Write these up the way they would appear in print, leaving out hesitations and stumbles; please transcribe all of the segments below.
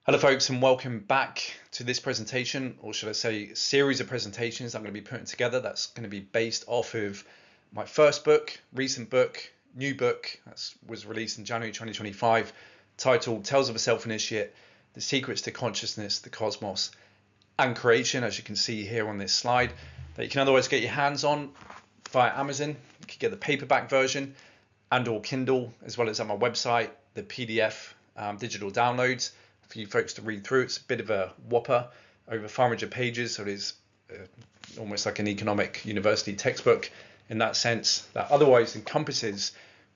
Hello folks, and welcome back to this presentation, or should I say series of presentations I'm going to be putting together. That's going to be based off of my first book, recent book, new book that was released in January 2025, titled Tales of a Self-Initiate, The Secrets to Consciousness, the Cosmos and Creation, as you can see here on this slide, that you can otherwise get your hands on via Amazon. You can get the paperback version and or Kindle, as well as at my website, the PDF digital downloads for you folks to read through. It's a bit of a whopper, over 500 pages, so it is almost like an economic university textbook in that sense, that otherwise encompasses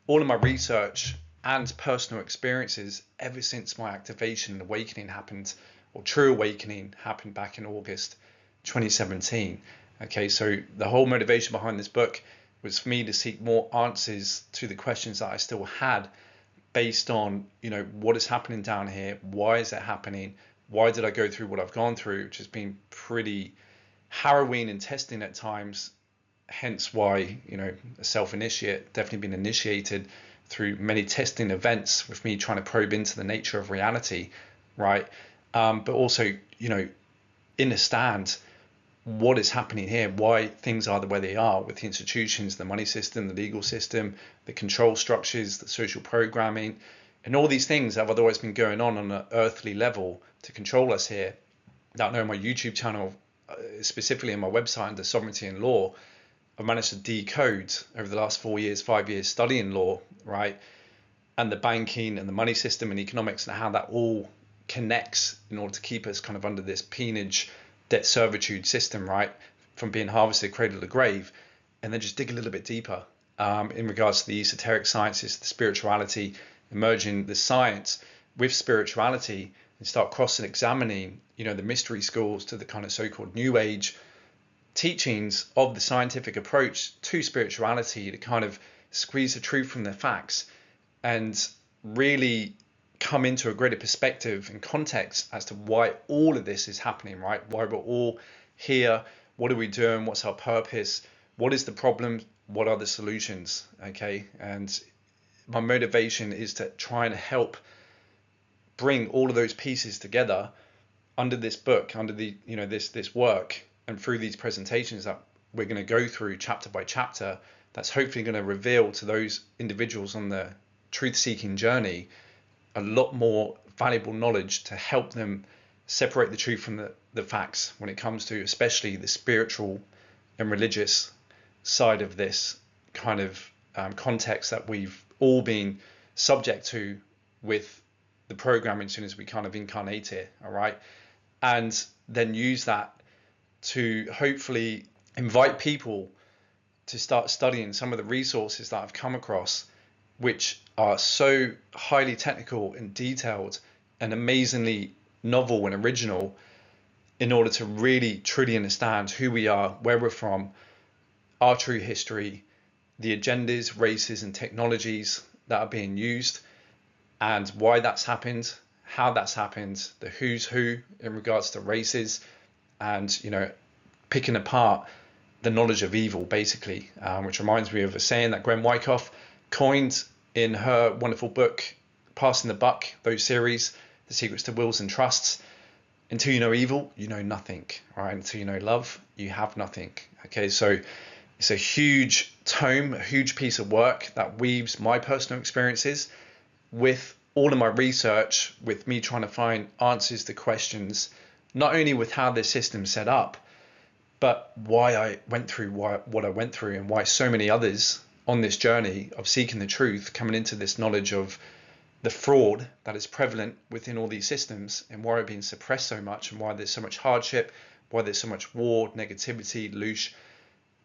all of my research and personal experiences ever since my activation and awakening happened, or true awakening happened back in August 2017. Okay, so the whole motivation behind this book was for me to seek more answers to the questions that I still had, based on, what is happening down here, why is it happening, why did I go through what I've gone through, which has been pretty harrowing and testing at times, hence why, a self-initiate, definitely been initiated through many testing events with me trying to probe into the nature of reality, right? But also, in a stand, what is happening here, why things are the way they are with the institutions, the money system, the legal system, the control structures, the social programming, and all these things that have otherwise been going on an earthly level to control us here. Now, I know my YouTube channel, specifically on my website under sovereignty and law, I've managed to decode over the last 4 years, 5 years studying law, right? And the banking and the money system and economics and how that all connects in order to keep us kind of under this peonage debt servitude system, right, from being harvested cradle to grave. And then just dig a little bit deeper in regards to the esoteric sciences, the spirituality, emerging the science with spirituality, and start cross-examining, the mystery schools to the kind of so-called new age teachings of the scientific approach to spirituality, to kind of squeeze the truth from the facts and really come into a greater perspective and context as to why all of this is happening, right? Why we're all here, what are we doing, what's our purpose, what is the problem, what are the solutions, okay? And my motivation is to try and help bring all of those pieces together under this book, under the this work, and through these presentations that we're going to go through chapter by chapter, that's hopefully going to reveal to those individuals on the truth-seeking journey a lot more valuable knowledge to help them separate the truth from the facts when it comes to especially the spiritual and religious side of this kind of context that we've all been subject to with the programming as soon as we kind of incarnate here, all right? And then use that to hopefully invite people to start studying some of the resources that I've come across, which are so highly technical and detailed and amazingly novel and original, in order to really truly understand who we are, where we're from, our true history, the agendas, races and technologies that are being used, and why that's happened, how that's happened, the who's who in regards to races, and picking apart the knowledge of evil, basically, which reminds me of a saying that Gwen Wyckoff coined in her wonderful book, Passing the Buck, those series, The Secrets to Wills and Trusts. Until you know evil, you know nothing, right? Until you know love, you have nothing. Okay, so it's a huge tome, a huge piece of work that weaves my personal experiences with all of my research, with me trying to find answers to questions, not only with how this system's set up, but why I went through what I went through, and why so many others on this journey of seeking the truth, coming into this knowledge of the fraud that is prevalent within all these systems, and why it's being suppressed so much, and why there's so much hardship, why there's so much war, negativity, loosh,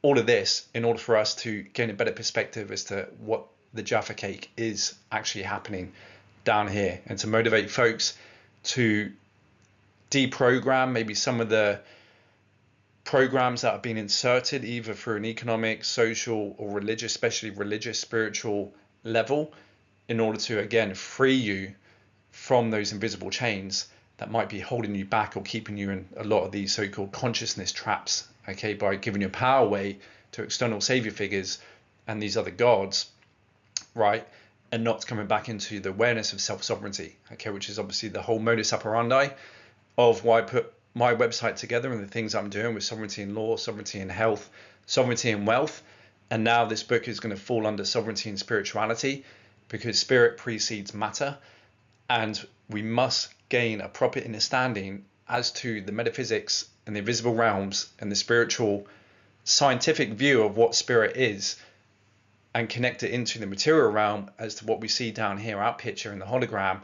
all of this, in order for us to gain a better perspective as to what the Jaffa Cake is actually happening down here, and to motivate folks to deprogram maybe some of the programs that have been inserted either through an economic, social or religious, especially religious, spiritual level, in order to again free you from those invisible chains that might be holding you back or keeping you in a lot of these so-called consciousness traps, okay, by giving your power away to external savior figures and these other gods, right? and not coming back into the awareness of self-sovereignty, okay, which is obviously the whole modus operandi of why I put my website together and the things I'm doing with sovereignty in law, sovereignty in health, sovereignty in wealth. And now this book is going to fall under sovereignty and spirituality, because spirit precedes matter, and we must gain a proper understanding as to the metaphysics and the invisible realms and the spiritual scientific view of what spirit is, and connect it into the material realm as to what we see down here, our picture in the hologram,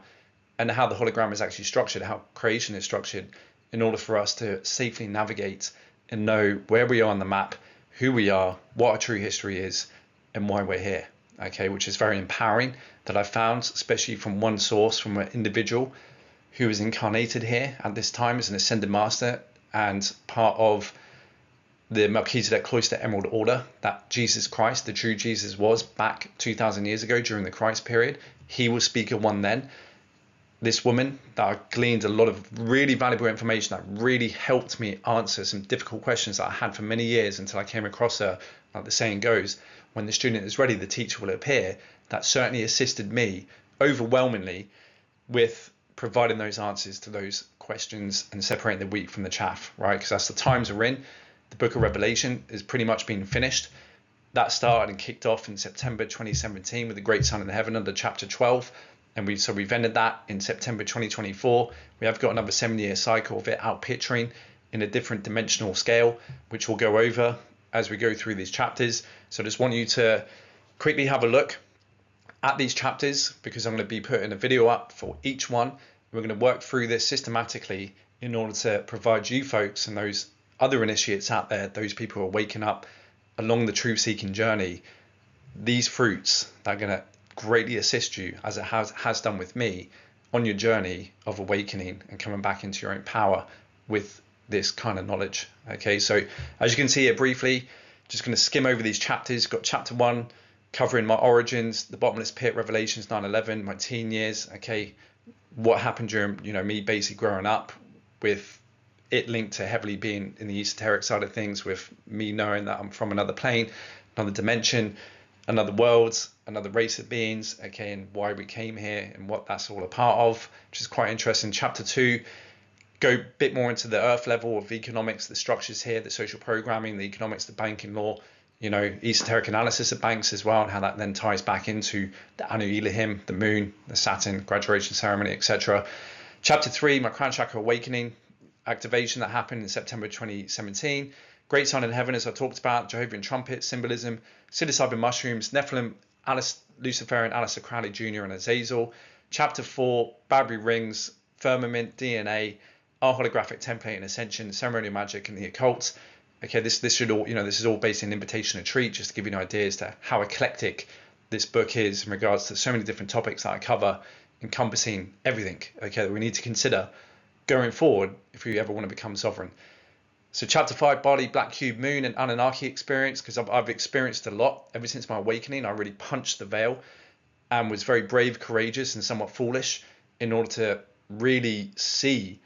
and how the hologram is actually structured, how creation is structured, in order for us to safely navigate and know where we are on the map, who we are, what our true history is, and why we're here. Okay, which is very empowering, that I found, especially from one source, from an individual who was incarnated here at this time as an ascended master and part of the Melchizedek Cloister Emerald Order that Jesus Christ, the true Jesus, was back 2,000 years ago during the Christ period. He was speaker one then. This woman that I gleaned a lot of really valuable information that really helped me answer some difficult questions that I had for many years until I came across her. Like the saying goes, when the student is ready, the teacher will appear. That certainly assisted me overwhelmingly with providing those answers to those questions and separating the wheat from the chaff, right? Because that's the times we're in. The book of Revelation is pretty much been finished. That started and kicked off in September 2017 with the Great Sign in Heaven under chapter 12. And we've ended that in September 2024. We have got another 7-year cycle of it out picturing in a different dimensional scale, which we'll go over as we go through these chapters. So I just want you to quickly have a look at these chapters, because I'm going to be putting a video up for each one. We're going to work through this systematically in order to provide you folks and those other initiates out there, those people who are waking up along the truth seeking journey, these fruits that are going to greatly assist you, as it has done with me, on your journey of awakening and coming back into your own power with this kind of knowledge. Okay, so as you can see here briefly, just going to skim over these chapters. Got chapter 1 covering my origins, the bottomless pit, Revelations 9/11, my teen years. Okay, what happened during me basically growing up, with it linked to heavily being in the esoteric side of things, with me knowing that I'm from another plane, another dimension, another world, another race of beings, okay, and why we came here and what that's all a part of, which is quite interesting. Chapter 2, go a bit more into the earth level of economics, the structures here, the social programming, the economics, the banking law, esoteric analysis of banks as well, and how that then ties back into the Anu Elohim, the moon, the Saturn, graduation ceremony, etc. Chapter 3, my crown chakra awakening, activation that happened in September 2017. Great Sign in Heaven, as I talked about, Jehovah's trumpet, symbolism, psilocybin mushrooms, Nephilim, Luciferian, Aleister Crowley Jr. and Azazel. Chapter 4, Babri rings, firmament, DNA, our holographic template and ascension, ceremonial magic and the occult. Okay, this should all, this is all based in invitation and treat, just to give you an idea as to how eclectic this book is in regards to so many different topics that I cover, encompassing everything, okay, that we need to consider going forward if we ever want to become sovereign. So chapter 5, Bali, Black Cube, Moon and Anunnaki experience, because I've experienced a lot ever since my awakening. I really punched the veil and was very brave, courageous and somewhat foolish in order to really see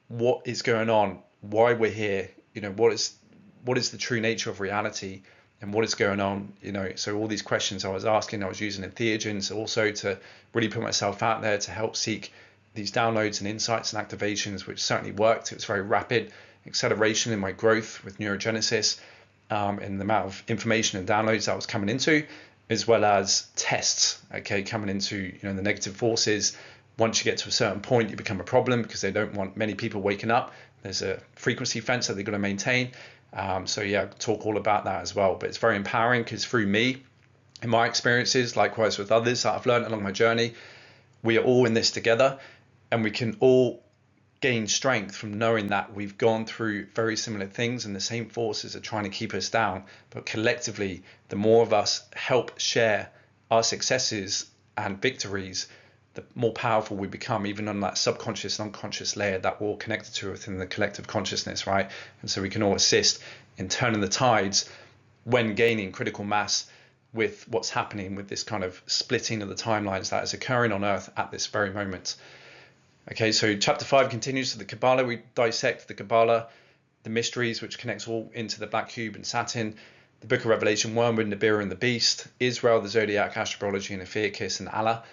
what is going on, why we're here, what is the true nature of reality and what is going on, so all these questions I was asking, I was using entheogens also to really put myself out there to help seek these downloads and insights and activations, which certainly worked. It was very rapid acceleration in my growth with neurogenesis, in the amount of information and downloads that I was coming into, as well as tests, okay, coming into, the negative forces. Once you get to a certain point, you become a problem because they don't want many people waking up. There's a frequency fence that they're going to maintain. So yeah, talk all about that as well. But it's very empowering because through me, in my experiences, likewise with others that I've learned along my journey, we are all in this together, and we can all gain strength from knowing that we've gone through very similar things and the same forces are trying to keep us down. But collectively, the more of us help share our successes and victories, the more powerful we become, even on that subconscious and unconscious layer that we're all connected to within the collective consciousness, right? And so we can all assist in turning the tides when gaining critical mass with what's happening with this kind of splitting of the timelines that is occurring on Earth at this very moment. Okay, so chapter 5 continues to the Kabbalah. We dissect the Kabbalah, the mysteries, which connects all into the Black Cube and Saturn, the Book of Revelation, Wormwood, Nibiru and the Beast, Israel, the Zodiac, Astrology and Ophiuchus and Allah.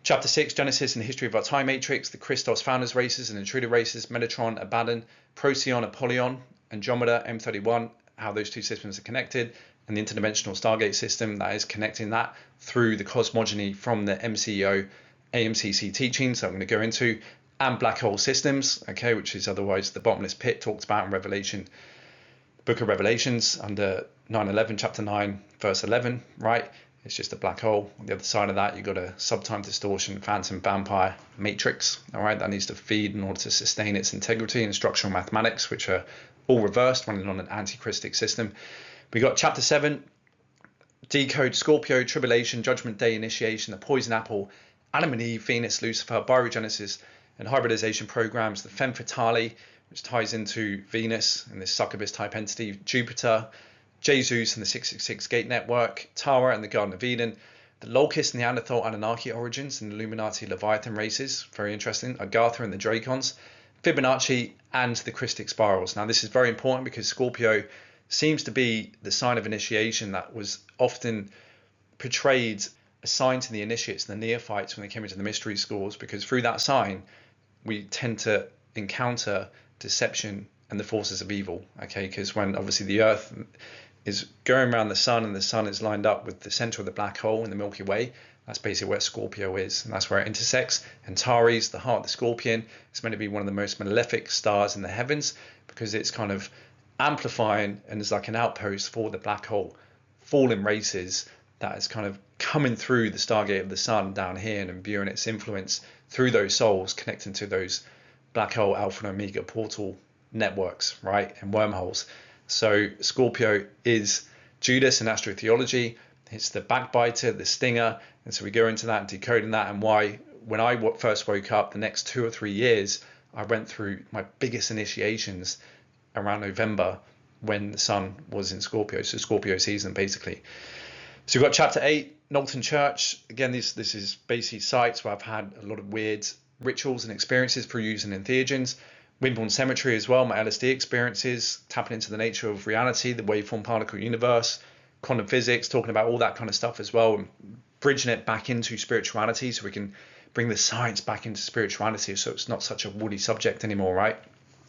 Chapter 6, Genesis and the history of our time matrix, the Christos founders races and intruder races, Metatron, Abaddon, Procyon, Apollyon, Andromeda, M31, how those two systems are connected, and the interdimensional Stargate system that is connecting that through the cosmogeny from the MCEO AMCC teachings that I'm going to go into, and black hole systems, okay, which is otherwise the bottomless pit talked about in Revelation, Book of Revelations under 9:11, chapter 9, verse 11, right? It's just a black hole. On the other side of that, you've got a subtime distortion, phantom vampire matrix, all right, that needs to feed in order to sustain its integrity, and structural mathematics, which are all reversed, running on an anti-Christic system. We got chapter 7, decode Scorpio, tribulation, judgment day, initiation, the poison apple, Adam and Eve, Venus, Lucifer, biogenesis and hybridization programs, the femme fatale, which ties into Venus and this succubus type entity, Jupiter, Jesus and the 666 gate network, Tara and the Garden of Eden, the Lolkis, Neanderthal, Anunnaki origins and Illuminati Leviathan races, very interesting, Agartha and the Dracons, Fibonacci and the Christic spirals. Now this is very important because Scorpio seems to be the sign of initiation that was often portrayed, assigned to the initiates and the neophytes when they came into the mystery schools, because through that sign we tend to encounter deception and the forces of evil, okay? Because when obviously the earth is going around the sun and the sun is lined up with the center of the black hole in the Milky Way, that's basically where Scorpio is, and that's where it intersects. Antares, the heart of the scorpion, is meant to be one of the most malefic stars in the heavens because it's kind of amplifying and is like an outpost for the black hole fallen races that is kind of coming through the Stargate of the sun down here and imbuing its influence through those souls, connecting to those black hole alpha and omega portal networks, right, and wormholes. So Scorpio is Judas in astrotheology. It's the backbiter, the stinger, and so we go into that and decoding that, and why when I first woke up, the next 2 or 3 years I went through my biggest initiations around November when the sun was in Scorpio, so Scorpio season basically. So we've got chapter 8, Knowlton Church. Again, this is basically sites where I've had a lot of weird rituals and experiences through using entheogens. Wimborne Cemetery as well, my LSD experiences, tapping into the nature of reality, the waveform particle universe, quantum physics, talking about all that kind of stuff as well, and bridging it back into spirituality so we can bring the science back into spirituality so it's not such a woody subject anymore, right?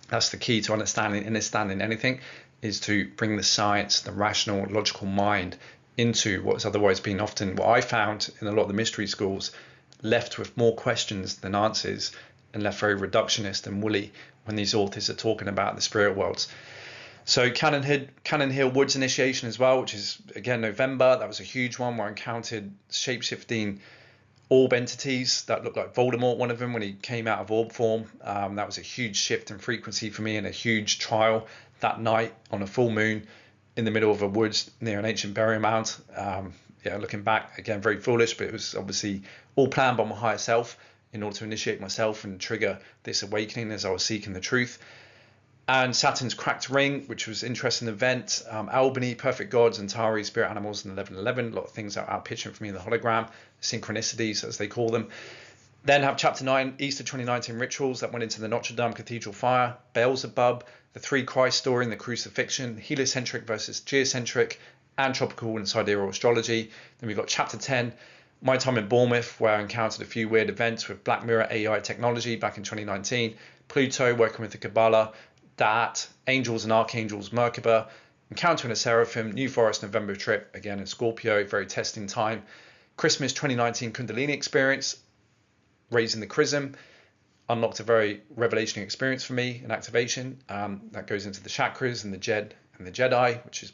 That's the key to understanding anything, is to bring the science, the rational, logical mind into what's otherwise been often, what I found in a lot of the mystery schools, left with more questions than answers and left very reductionist and woolly when these authors are talking about the spirit worlds. So Cannon Hill Woods initiation as well, which is again November. That was a huge one where I encountered shape-shifting orb entities that looked like Voldemort, one of them, when he came out of orb form. That was a huge shift in frequency for me and a huge trial that night on a full moon in the middle of a woods near an ancient burial mound. Yeah, looking back, again, very foolish, but it was obviously all planned by my higher self in order to initiate myself and trigger this awakening as I was seeking the truth. And Saturn's cracked ring, which was an interesting event. Albany, perfect gods, Antares, spirit animals, and 1111. A lot of things that are outpitching for me in the hologram, synchronicities as they call them. Then have chapter 9, Easter 2019 rituals that went into the Notre Dame Cathedral fire, Beelzebub, the three Christ story in the crucifixion, heliocentric versus geocentric, and tropical and sidereal astrology. Then we've got chapter 10, my time in Bournemouth, where I encountered a few weird events with Black Mirror AI technology back in 2019, Pluto, working with the Kabbalah, that, Angels and Archangels, Merkaba, Encountering a Seraphim, New Forest November trip, again in Scorpio, very testing time, Christmas 2019 Kundalini experience, raising the Chrism, unlocked a very revelation experience for me, an activation that goes into the chakras and the Jedi, which is,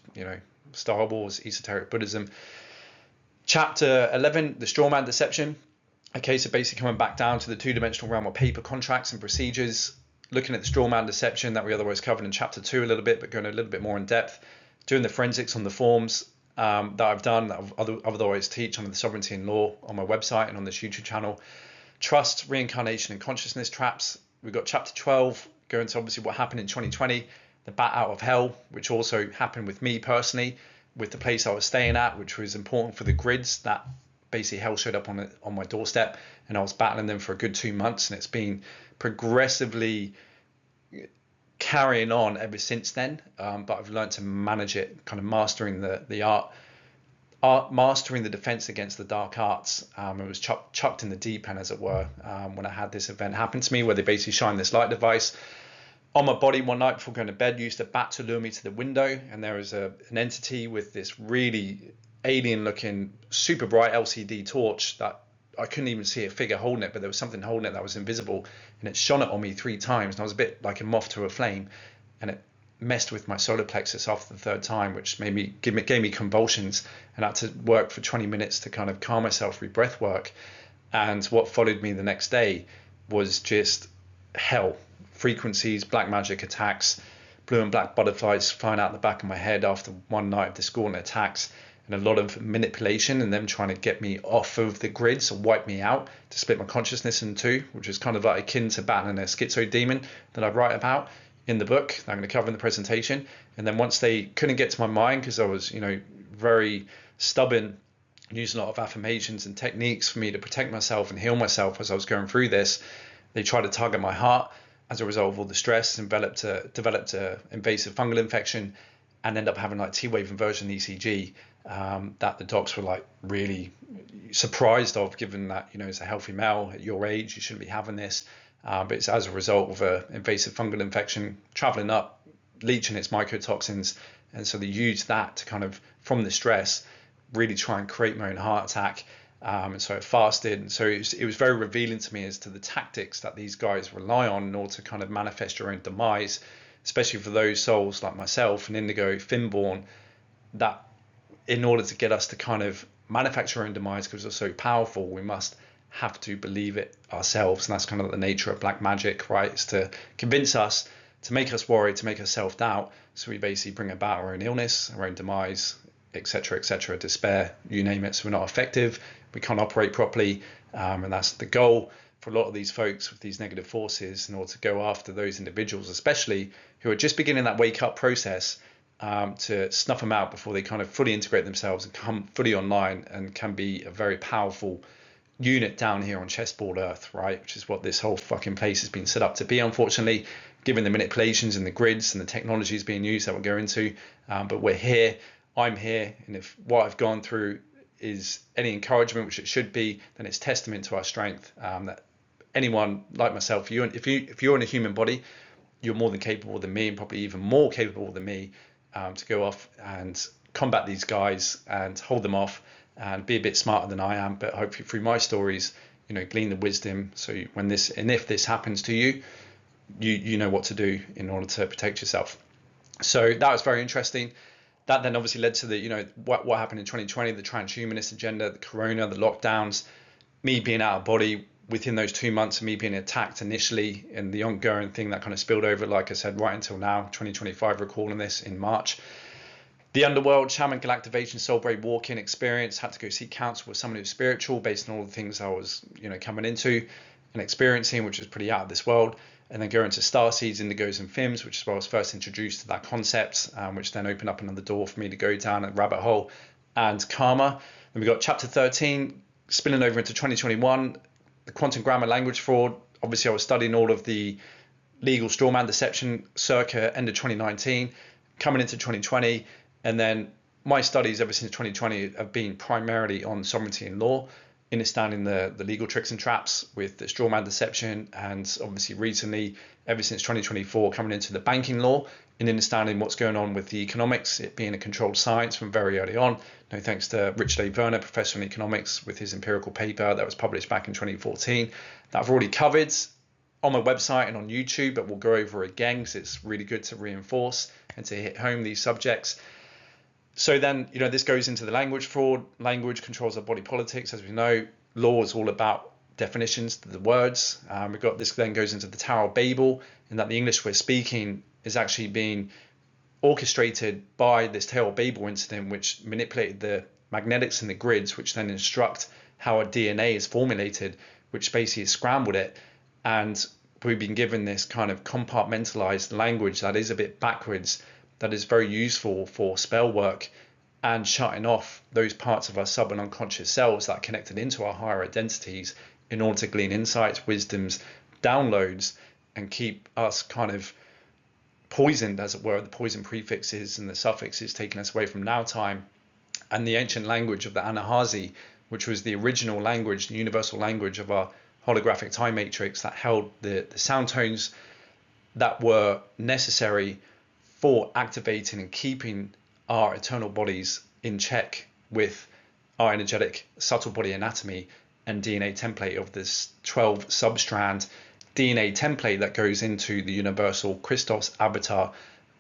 Star Wars, esoteric Buddhism. Chapter 11, the strawman deception. Okay, so basically coming back down to the two-dimensional realm of paper contracts and procedures, looking at the strawman deception that we otherwise covered in chapter 2 a little bit, but going a little bit more in depth, doing the forensics on the forms that I've done, that I've otherwise teach under the sovereignty and law on my website and on this YouTube channel. Trust, reincarnation and consciousness traps. We've got chapter 12, going to obviously what happened in 2020, the bat out of hell, which also happened with me personally, with the place I was staying at, which was important for the grids that basically hell showed up on my doorstep, and I was battling them for a good 2 months, and it's been progressively carrying on ever since then. But I've learned to manage it, kind of mastering the art, mastering the defense against the dark arts. It was chucked in the deep end, as it were, when I had this event happen to me, where they basically shined this light device on my body one night before going to bed, used a bat to lure me to the window, and there was an entity with this really alien-looking, super bright LCD torch that I couldn't even see a figure holding it, but there was something holding it that was invisible, and it shone it on me 3 times, and I was a bit like a moth to a flame, and it messed with my solar plexus after the 3rd time, which gave me convulsions, and I had to work for 20 minutes to kind of calm myself through breath work. And what followed me the next day was just hell. Frequencies, black magic attacks, blue and black butterflies flying out the back of my head after one night of discordant attacks, and a lot of manipulation and them trying to get me off of the grid, so wipe me out, to split my consciousness in 2, which is kind of like akin to battling a schizo demon that I write about in the book that I'm going to cover in the presentation. And then once they couldn't get to my mind, because I was, very stubborn, using a lot of affirmations and techniques for me to protect myself and heal myself as I was going through this, they tried to target my heart. As a result of all the stress, developed a invasive fungal infection, and ended up having like T-wave inversion ECG that the docs were like really surprised of, given that as a healthy male at your age you shouldn't be having this, but it's as a result of an invasive fungal infection traveling up, leaching its mycotoxins, and so they used that to kind of, from the stress, really try and create my own heart attack. And so it fasted, and so it was very revealing to me as to the tactics that these guys rely on in order to kind of manifest your own demise, especially for those souls like myself and Indigo Finborn, that in order to get us to kind of manufacture our own demise, because we're so powerful, we must have to believe it ourselves. And that's kind of the nature of black magic, right? It's to convince us, to make us worry, to make us self-doubt, so we basically bring about our own illness, our own demise, etc., despair, you name it. So we're not effective, we can't operate properly, and that's the goal for a lot of these folks with these negative forces, in order to go after those individuals, especially who are just beginning that wake up process, to snuff them out before they kind of fully integrate themselves and come fully online and can be a very powerful unit down here on chessboard Earth, right? Which is what this whole fucking place has been set up to be, unfortunately, given the manipulations and the grids and the technologies being used that we'll go into. But we're here, I'm here, and if what I've gone through is any encouragement, which it should be, then it's testament to our strength. That anyone like myself, if you're in a human body, you're more than capable than me, and probably even more capable than me, to go off and combat these guys and hold them off and be a bit smarter than I am. But hopefully through my stories, glean the wisdom, so if this happens to you, you know what to do in order to protect yourself. So that was very interesting. That then obviously led to the, what happened in 2020, the transhumanist agenda, the corona, the lockdowns, me being out of body within those 2 months of me being attacked initially, and the ongoing thing that kind of spilled over, like I said, right until now, 2025, recording this in March. The underworld, shaman galactivation, soul braid walk-in experience, had to go seek counsel with someone who's spiritual based on all the things I was, coming into and experiencing, which is pretty out of this world. And then go into starseeds, indigos, and FIMS, which is where I was first introduced to that concept, which then opened up another door for me to go down a rabbit hole, and karma. Then we got chapter 13, spilling over into 2021, the quantum grammar language fraud. Obviously, I was studying all of the legal strawman deception circa end of 2019, coming into 2020, and then my studies ever since 2020 have been primarily on sovereignty and law, understanding the legal tricks and traps with the strawman deception, and obviously recently, ever since 2024, coming into the banking law and understanding what's going on with the economics, it being a controlled science from very early on. No thanks to Richard A. Werner, professor in economics, with his empirical paper that was published back in 2014 that I've already covered on my website and on YouTube, but we'll go over again because it's really good to reinforce and to hit home these subjects. So then, this goes into the language fraud. Language controls our body politics, as we know. Law is all about definitions, the words. We've got this then goes into the Tower of Babel, in that the English we're speaking is actually being orchestrated by this Tower of Babel incident, which manipulated the magnetics and the grids, which then instruct how our DNA is formulated, which basically has scrambled it. And we've been given this kind of compartmentalized language that is a bit backwards, that is very useful for spell work and shutting off those parts of our sub and unconscious selves that are connected into our higher identities, in order to glean insights, wisdoms, downloads, and keep us kind of poisoned, as it were. The poison prefixes and the suffixes taking us away from now time, and the ancient language of the Anahazi, which was the original language, the universal language of our holographic time matrix that held the sound tones that were necessary for activating and keeping our eternal bodies in check with our energetic subtle body anatomy and DNA template of this 12 substrand DNA template that goes into the universal Christos avatar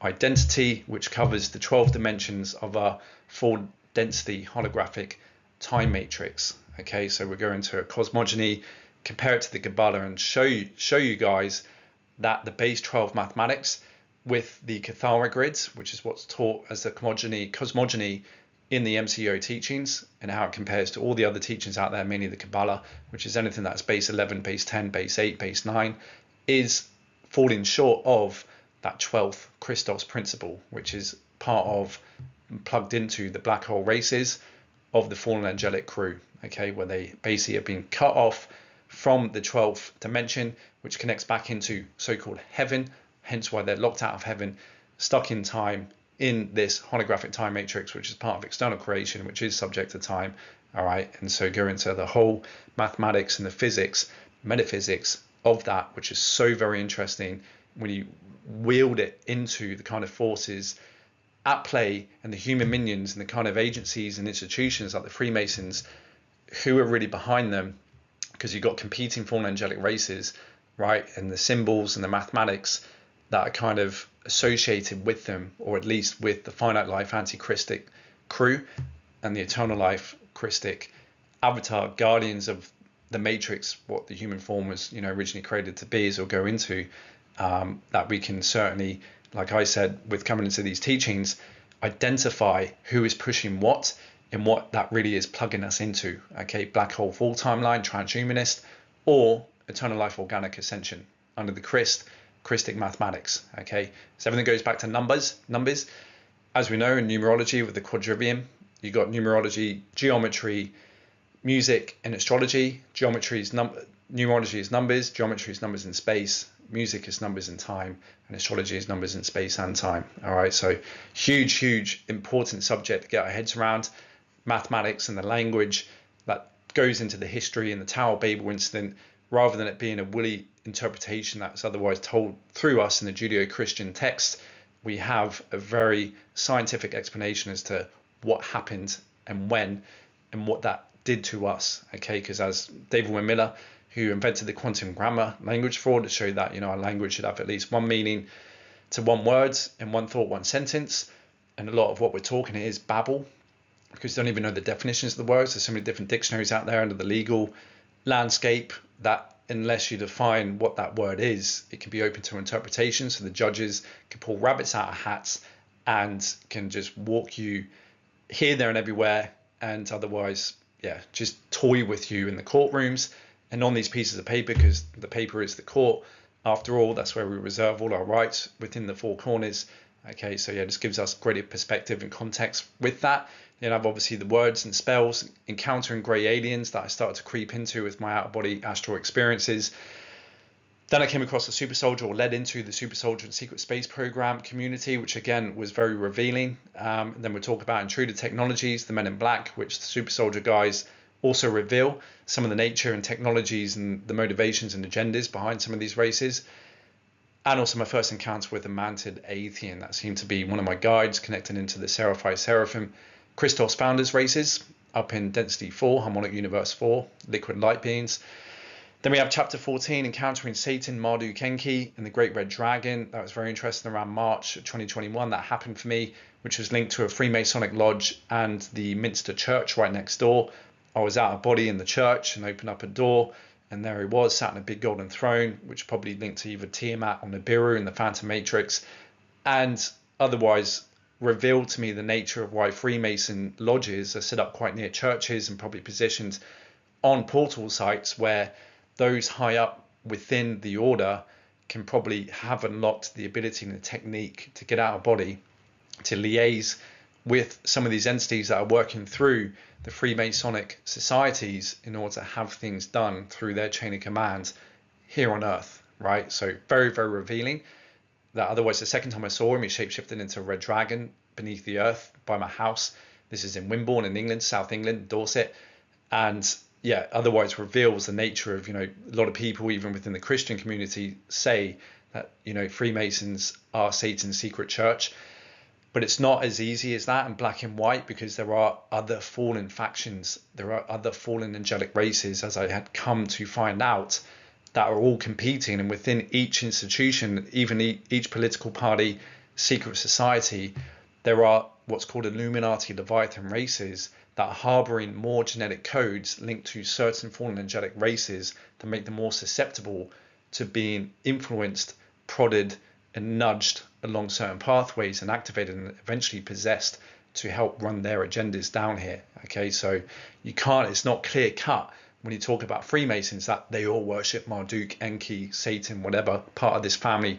identity, which covers the 12 dimensions of our full density holographic time matrix. Okay, so we're going to a cosmogeny, compare it to the Kabbalah, and show you guys that the base 12 mathematics with the Cathara grids, which is what's taught as the cosmogony in the MCO teachings, and how it compares to all the other teachings out there, mainly the Kabbalah, which is anything that's base 11, base 10, base 8, base 9, is falling short of that 12th Christos principle, which is part of, plugged into the black hole races of the fallen angelic crew, okay, where they basically have been cut off from the 12th dimension, which connects back into so-called heaven, hence why they're locked out of heaven, stuck in time, in this holographic time matrix, which is part of external creation, which is subject to time. All right, and so go into the whole mathematics and the physics, metaphysics of that, which is so very interesting when you wield it into the kind of forces at play and the human minions and the kind of agencies and institutions like the Freemasons, who are really behind them, because you've got competing fallen angelic races, right, and the symbols and the mathematics that are kind of associated with them, or at least with the finite life anti-Christic crew and the eternal life Christic avatar guardians of the matrix, what the human form was, originally created to be, as we'll go into, that we can certainly, like I said, with coming into these teachings, identify who is pushing what and what that really is plugging us into. Okay, black hole full timeline, transhumanist, or eternal life organic ascension under the Christic mathematics. Okay, so everything goes back to numbers. As we know in numerology with the quadrivium, you got numerology, geometry, music, and astrology. Numerology is numbers, geometry is numbers in space, music is numbers in time, and astrology is numbers in space and time. All right, so huge important subject to get our heads around. Mathematics and the language that goes into the history and the Tower of Babel incident, rather than it being a woolly interpretation that's otherwise told through us in the Judeo-Christian text. We have a very scientific explanation as to what happened and when and what that did to us. Okay, because as David Wynn Miller, who invented the quantum grammar language fraud, to show that our language should have at least one meaning to one word and one thought, one sentence, and a lot of what we're talking here is babble, because you don't even know the definitions of the words. There's so many different dictionaries out there under the legal landscape that unless you define what that word is, it can be open to interpretation. So the judges can pull rabbits out of hats and can just walk you here, there, and everywhere, and otherwise, just toy with you in the courtrooms and on these pieces of paper, because the paper is the court. After all, that's where we reserve all our rights within the four corners. Okay, so this gives us greater perspective and context with that. Then I've obviously the words and spells, encountering grey aliens that I started to creep into with my out-of-body astral experiences. Then I came across the Super Soldier, or led into the Super Soldier and Secret Space Program community, which again was very revealing. Then we'll talk about Intruder Technologies, the Men in Black, which the Super Soldier guys also reveal some of the nature and technologies and the motivations and agendas behind some of these races. And also my first encounter with the Mantid Athean, that seemed to be one of my guides connecting into the Seraphite Seraphim Christos Founders races up in Density 4, Harmonic Universe 4, Liquid Light Beings. Then we have Chapter 14, Encountering Satan, Marduk Enki, and the Great Red Dragon. That was very interesting around March 2021. That happened for me, which was linked to a Freemasonic lodge and the Minster Church right next door. I was out of body in the church and opened up a door, and there he was, sat on a big golden throne, which probably linked to either Tiamat or Nibiru in the Phantom Matrix, and otherwise revealed to me the nature of why Freemason lodges are set up quite near churches and probably positioned on portal sites where those high up within the order can probably have unlocked the ability and the technique to get out of body, to liaise with some of these entities that are working through the Freemasonic societies in order to have things done through their chain of command here on Earth, right? So very, very revealing. that otherwise the second time I saw him, he shapeshifted into a red dragon beneath the earth by my house. This is in Wimborne in England, South England, Dorset. And yeah, otherwise reveals the nature of, a lot of people, even within the Christian community, say that, Freemasons are Satan's secret church. But it's not as easy as that in black and white, because there are other fallen factions, there are other fallen angelic races, as I had come to find out, that are all competing. And within each institution, even each political party, secret society, there are what's called Illuminati Leviathan races that are harboring more genetic codes linked to certain fallen angelic races that make them more susceptible to being influenced, prodded, and nudged along certain pathways and activated and eventually possessed to help run their agendas down here. Okay, so it's not clear cut when you talk about Freemasons that they all worship Marduk, Enki, Satan, whatever part of this family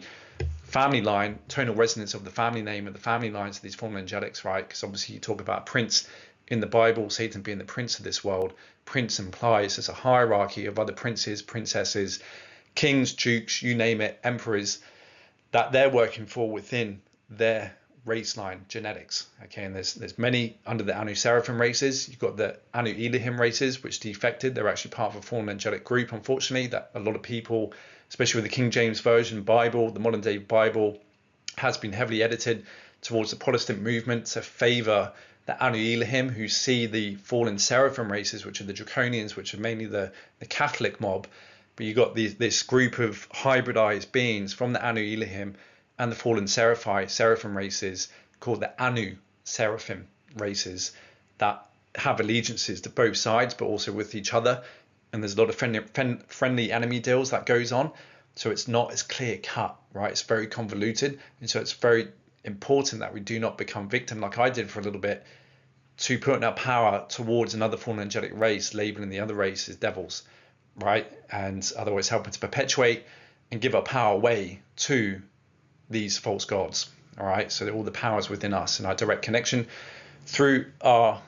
line, tonal resonance of the family name and the family lines of these fallen angelics, right? Because obviously you talk about prince in the Bible, Satan being the prince of this world. Prince implies there's a hierarchy of other princes, princesses, kings, dukes, you name it, emperors, that they're working for within their race line genetics. Okay, and there's many under the Anu Seraphim races. You've got the Anu Elohim races, which defected. They're actually part of a fallen angelic group, unfortunately, that a lot of people, especially with the King James Version Bible, the modern day Bible, has been heavily edited towards the Protestant movement to favor the Anu Elohim, who see the fallen Seraphim races, which are the Draconians, which are mainly the Catholic mob. But you got this group of hybridized beings from the Anu Elohim and the fallen Seraphim races called the Anu Seraphim races that have allegiances to both sides, but also with each other. And there's a lot of friendly enemy deals that goes on. So it's not as clear cut, right? It's very convoluted. And so it's very important that we do not become victim, like I did for a little bit, to putting our power towards another fallen angelic race, labeling the other race as devils, right? And otherwise helping to perpetuate and give our power away to these false gods. All right, so all the powers within us and our direct connection through our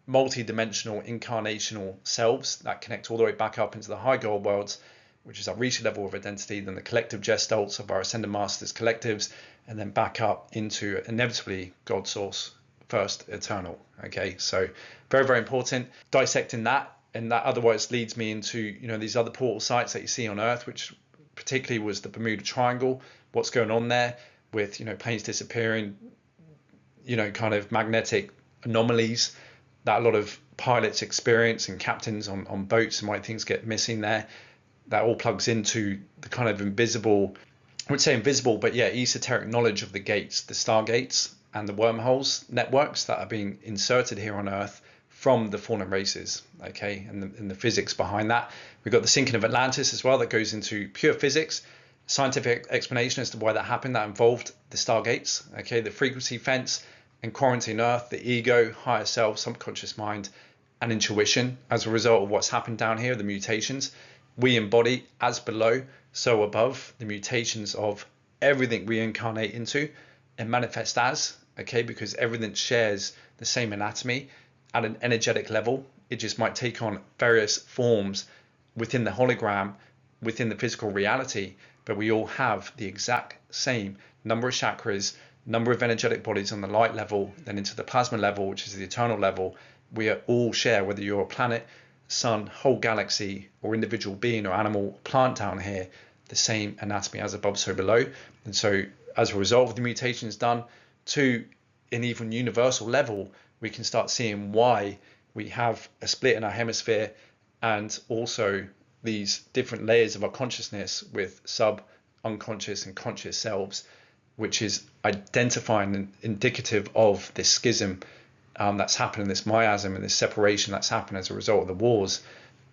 multi-dimensional incarnational selves that connect all the way back up into the high goal worlds, which is our reach level of identity, then the collective gestalts of our ascended masters collectives, and then back up into inevitably God source, first eternal. Okay, so very, very important dissecting that. And that otherwise leads me into, these other portal sites that you see on Earth, which particularly was the Bermuda Triangle. What's going on there with, planes disappearing, kind of magnetic anomalies that a lot of pilots experience and captains on boats and why things get missing there. That all plugs into the kind of invisible, I would say invisible, but yeah, esoteric knowledge of the gates, the stargates and the wormholes networks that are being inserted here on Earth from the fallen races, okay, and the physics behind that. We've got the sinking of Atlantis as well that goes into pure physics, scientific explanation as to why that happened, that involved the stargates, okay, the frequency fence and quarantine Earth, the ego, higher self, subconscious mind, and intuition as a result of what's happened down here, the mutations. We embody as below, so above, the mutations of everything we incarnate into and manifest as, okay, because everything shares the same anatomy at an energetic level. It just might take on various forms within the hologram, within the physical reality, but we all have the exact same number of chakras, number of energetic bodies on the light level, then into the plasma level, which is the eternal level. We are all share, whether you're a planet, sun, whole galaxy, or individual being or animal, plant down here, the same anatomy as above, so below. And so as a result of the mutations done to an even universal level, we can start seeing why we have a split in our hemisphere and also these different layers of our consciousness with sub, unconscious, and conscious selves, which is identifying and indicative of this schism that's happening, this miasm and this separation that's happened as a result of the wars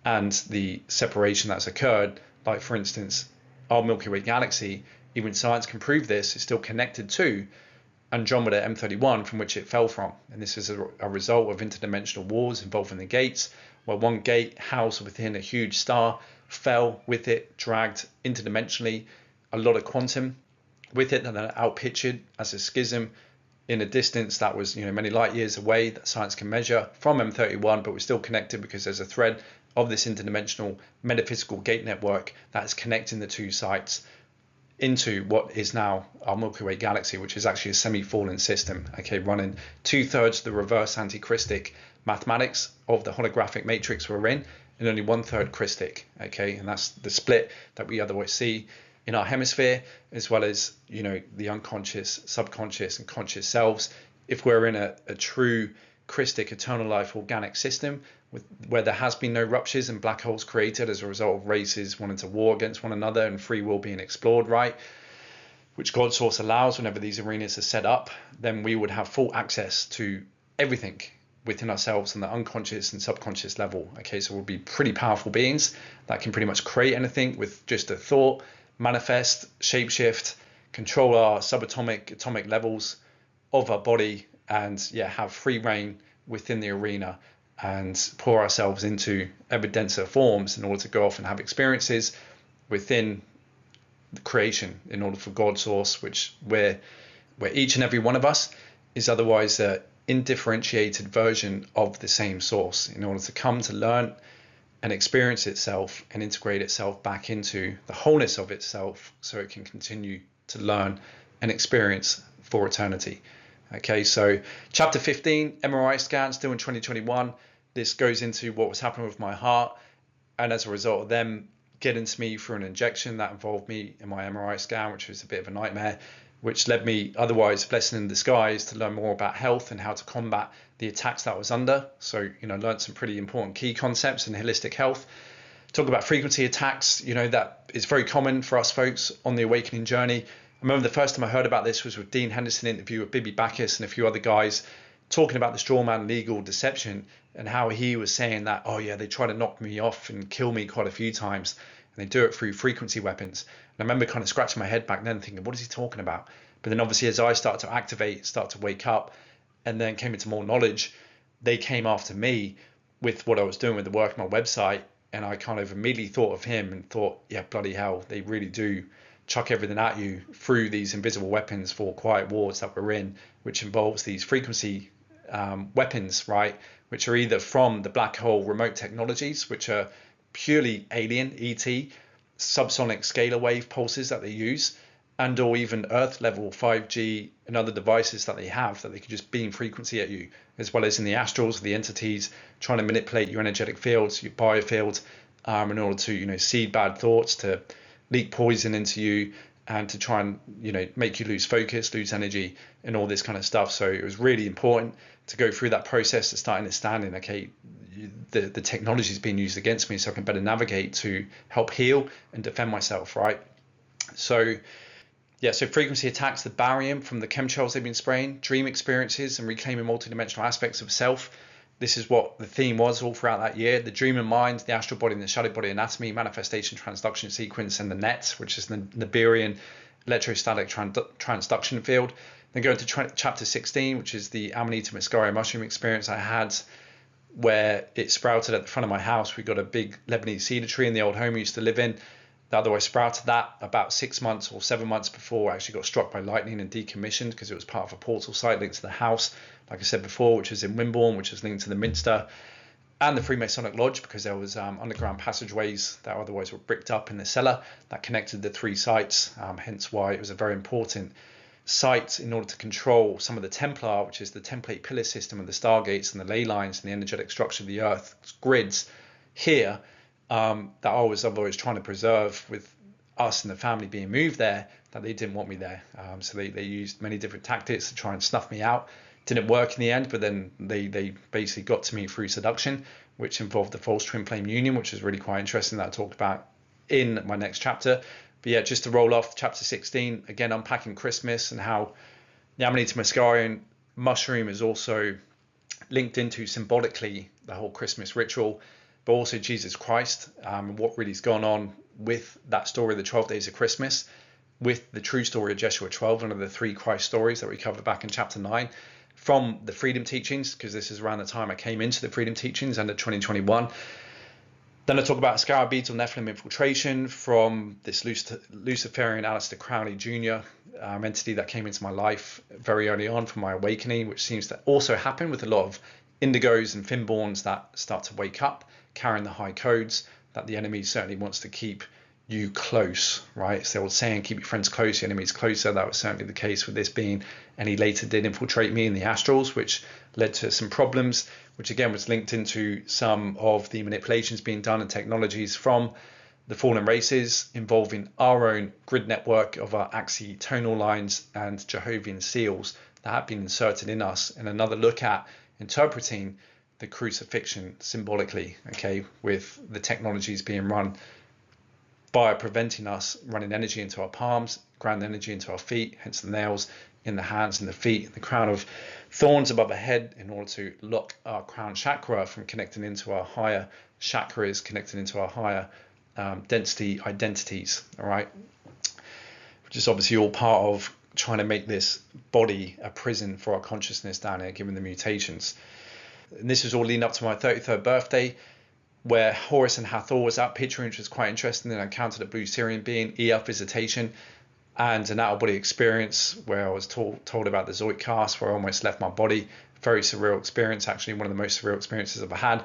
and the separation that's occurred. Like, for instance, our Milky Way galaxy, even science can prove this, is still connected to Andromeda M31, from which it fell from. And this is a result of interdimensional wars involving the gates, where one gate housed within a huge star fell with it, dragged interdimensionally, a lot of quantum with it, and then outpitched as a schism in a distance that was, many light years away, that science can measure from M31, but we're still connected because there's a thread of this interdimensional metaphysical gate network that is connecting the two sites into what is now our Milky Way galaxy, which is actually a semi-fallen system, okay, running 2/3 the reverse anti-Christic mathematics of the holographic matrix we're in, and only 1/3 Christic, okay, and that's the split that we otherwise see in our hemisphere, as well as, you know, the unconscious, subconscious, and conscious selves. If we're in a true Christic eternal life organic system where there has been no ruptures and black holes created as a result of races wanting to war against one another and free will being explored, right, which God's source allows whenever these arenas are set up, then we would have full access to everything within ourselves on the unconscious and subconscious level. Okay, so we'll be pretty powerful beings that can pretty much create anything with just a thought, manifest, shapeshift, control our subatomic, atomic levels of our body, and have free reign within the arena and pour ourselves into ever denser forms in order to go off and have experiences within the creation in order for God's source, which where each and every one of us is otherwise a indifferentiated version of the same source, in order to come to learn and experience itself and integrate itself back into the wholeness of itself, so it can continue to learn and experience for eternity. Okay, so chapter 15, MRI scan, still in 2021. This goes into what was happening with my heart, and as a result of them getting to me through an injection that involved me in my MRI scan, which was a bit of a nightmare, which led me, otherwise blessing in disguise, to learn more about health and how to combat the attacks that I was under. So, you know, learned some pretty important key concepts in holistic health. Talk about frequency attacks, you know, that is very common for us folks on the awakening journey. I remember the first time I heard about this was with Dean Henderson interview with Bibi Bacchus and a few other guys, talking about the strawman legal deception and how he was saying that, oh yeah, they try to knock me off and kill me quite a few times, and they do it through frequency weapons. And I remember kind of scratching my head back then thinking, what is he talking about? But then obviously as I start to activate, start to wake up, and then came into more knowledge, they came after me with what I was doing with the work on my website, and I kind of immediately thought of him and thought, yeah, bloody hell, they really do chuck everything at you through these invisible weapons for quiet wars that we're in, which involves these frequency weapons, right, which are either from the black hole remote technologies, which are purely alien, ET, subsonic scalar wave pulses that they use, and or even earth level 5G and other devices that they have that they can just beam frequency at you, as well as in the astrals, the entities trying to manipulate your energetic fields, your biofield, in order to, you know, seed bad thoughts, to leak poison into you, and to try and, you know, make you lose focus, lose energy, and all this kind of stuff. So it was really important to go through that process to start understanding, okay, the technology is being used against me, so I can better navigate to help heal and defend myself, right? So yeah, so frequency attacks, the barium from the chemtrails they've been spraying, dream experiences and reclaiming multidimensional aspects of self. This is what the theme was all throughout that year: the dream and mind, the astral body and the shadow body anatomy, manifestation, transduction sequence, and the net, which is the Nibirian electrostatic transduction field. Then go into chapter 16, which is the Amanita muscaria mushroom experience I had, where it sprouted at the front of my house. We got a big Lebanese cedar tree in the old home we used to live in. The otherwise sprouted that about 6 months or 7 months before I actually got struck by lightning and decommissioned, because it was part of a portal site linked to the house, like I said before, which was in Wimborne, which was linked to the Minster and the Freemasonic Lodge, because there was underground passageways that otherwise were bricked up in the cellar that connected the three sites, hence why it was a very important site in order to control some of the Templar, which is the template pillar system of the stargates and the ley lines and the energetic structure of the Earth's grids here, that I was otherwise trying to preserve with us and the family being moved there, that they didn't want me there. So they used many different tactics to try and snuff me out. Didn't work in the end, but then they basically got to me through seduction, which involved the false twin flame union, which is really quite interesting, that I talk about in my next chapter. But yeah, just to roll off chapter 16, again, unpacking Christmas and how the Amanita muscaria mushroom is also linked into symbolically the whole Christmas ritual, but also Jesus Christ, and what really has gone on with that story, the 12 days of Christmas, with the true story of Joshua 12, one of the three Christ stories that we covered back in chapter 9, from the freedom teachings, because this is around the time I came into the freedom teachings under 2021. Then I talk about scarab beetle Nephilim infiltration from this Luciferian Aleister Crowley Jr. Entity that came into my life very early on from my awakening, which seems to also happen with a lot of indigos and finborns that start to wake up, carrying the high codes that the enemy certainly wants to keep you close, right? It's the old saying, keep your friends close, your enemies closer. That was certainly the case with this being, and he later did infiltrate me in the astrals, which led to some problems, which again was linked into some of the manipulations being done and technologies from the fallen races involving our own grid network of our axis tonal lines and Jehovah's seals that have been inserted in us, and another look at interpreting the crucifixion symbolically, okay, with the technologies being run by preventing us running energy into our palms, ground energy into our feet, hence the nails in the hands and the feet, the crown of thorns above our head, in order to lock our crown chakra from connecting into our higher chakras, connecting into our higher density identities, all right, which is obviously all part of trying to make this body a prison for our consciousness down here, given the mutations. And this was all leading up to my 33rd birthday, where Horus and Hathor was out picturing, which was quite interesting. And I encountered a blue Syrian being, EF visitation, and an out-of-body experience where I was told about the Zoic cast, where I almost left my body. Very surreal experience, actually one of the most surreal experiences I've ever had,